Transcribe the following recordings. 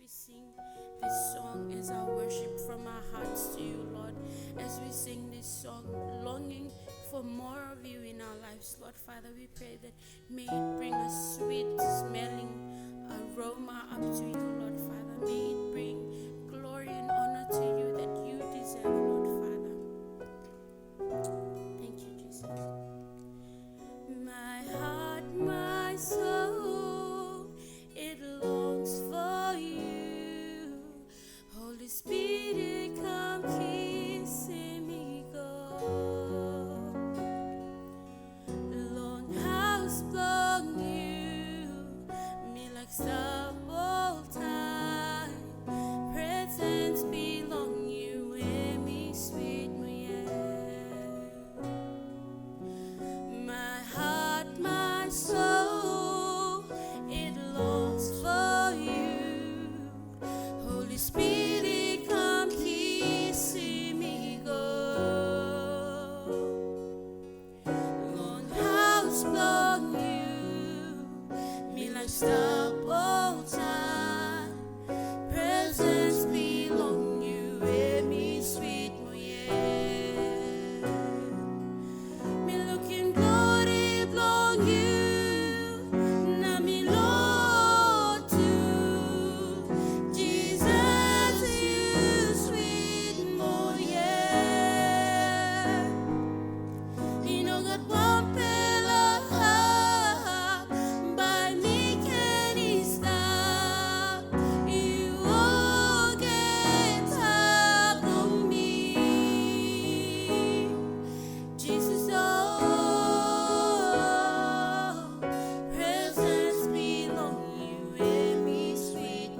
we sing this song as our worship from our hearts to you, Lord. As we sing this song, longing for more of you in our lives, Lord Father, we pray that may it bring a sweet smelling aroma up to you, Lord Father. May it bring glory and honor to you that you deserve, Lord Father. Thank you, Jesus. My heart, my soul, it longs for you. Holy Spirit, come kissing me go. Long house belong you, me like summer time. Presence belong you, and me sweet me. My heart, my soul, it longs for you. Holy Spirit, come kissing me go. Long house belong you, me like stubble time. Presence belong you, and me sweet yeah. Me looking glory belong you, now me Lord too. Jesus, you sweet more yeah. You know God one pillar by me can he stop. You all get up on me. Jesus, oh, presence belong you, and me sweet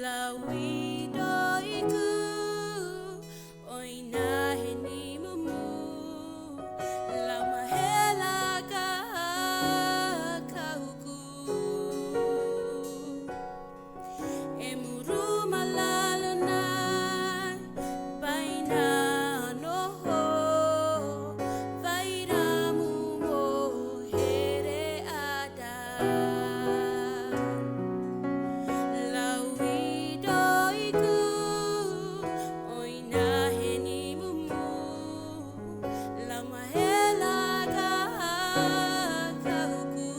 la widow iku, oina heni mumu, la mahela kauku. Emuru malalonai, baina noho, vairamu mo here ada. La widow iku, oina heni mumu, la mahela kauku.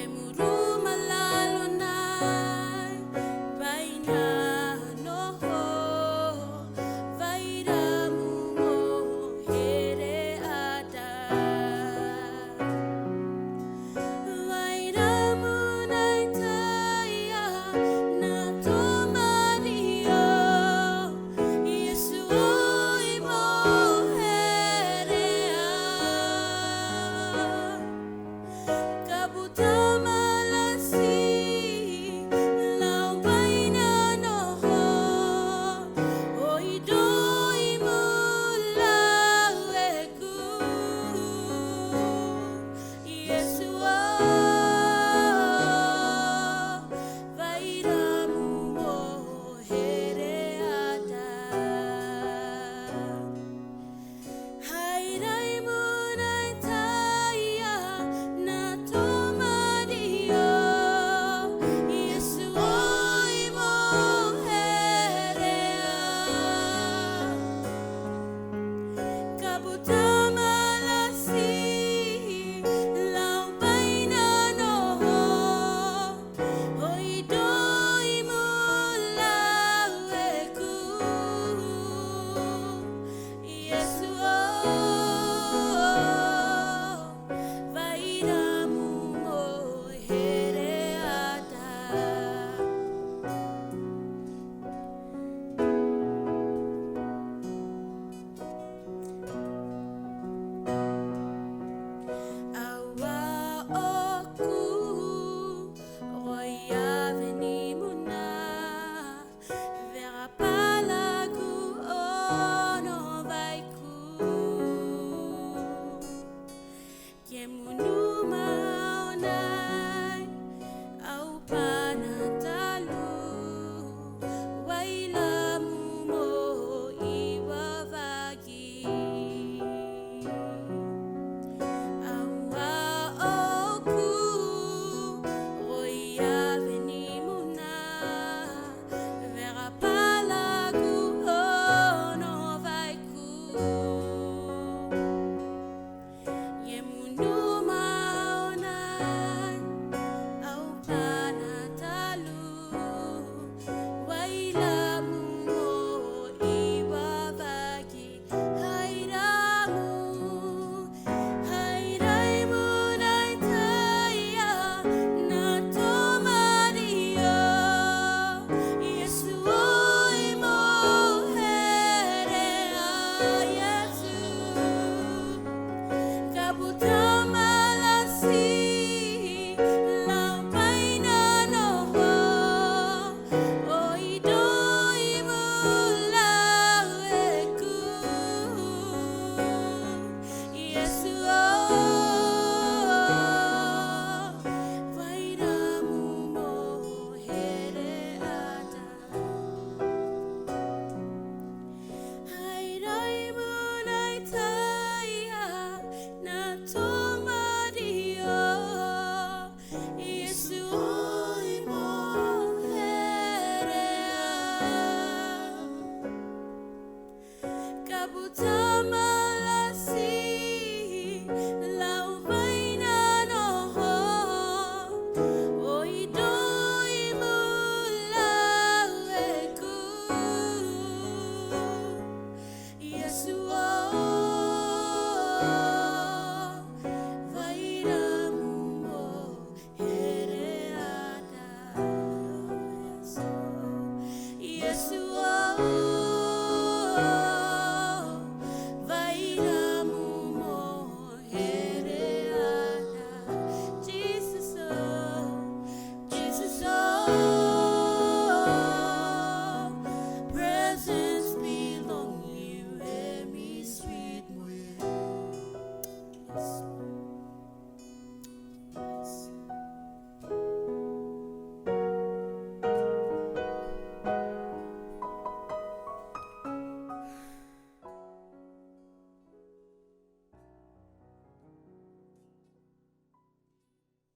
Emuru malalonai, baina noho, vairamu mo here ada. Vairamu naitaya na tomario, Yesu imo herea. Kabuta malasi, lau baina noho, oidoi mulaweku. Yesu vairamu mo here ada. Hairai munai taya na tomario, Yesu imo herea. Kabuta malasi, lau baina noho, oidoi mulaweku. Yesu vairamu mo here ada. Awa oku, roya veni muna, vera palagu ono vaiku. Kemunu maona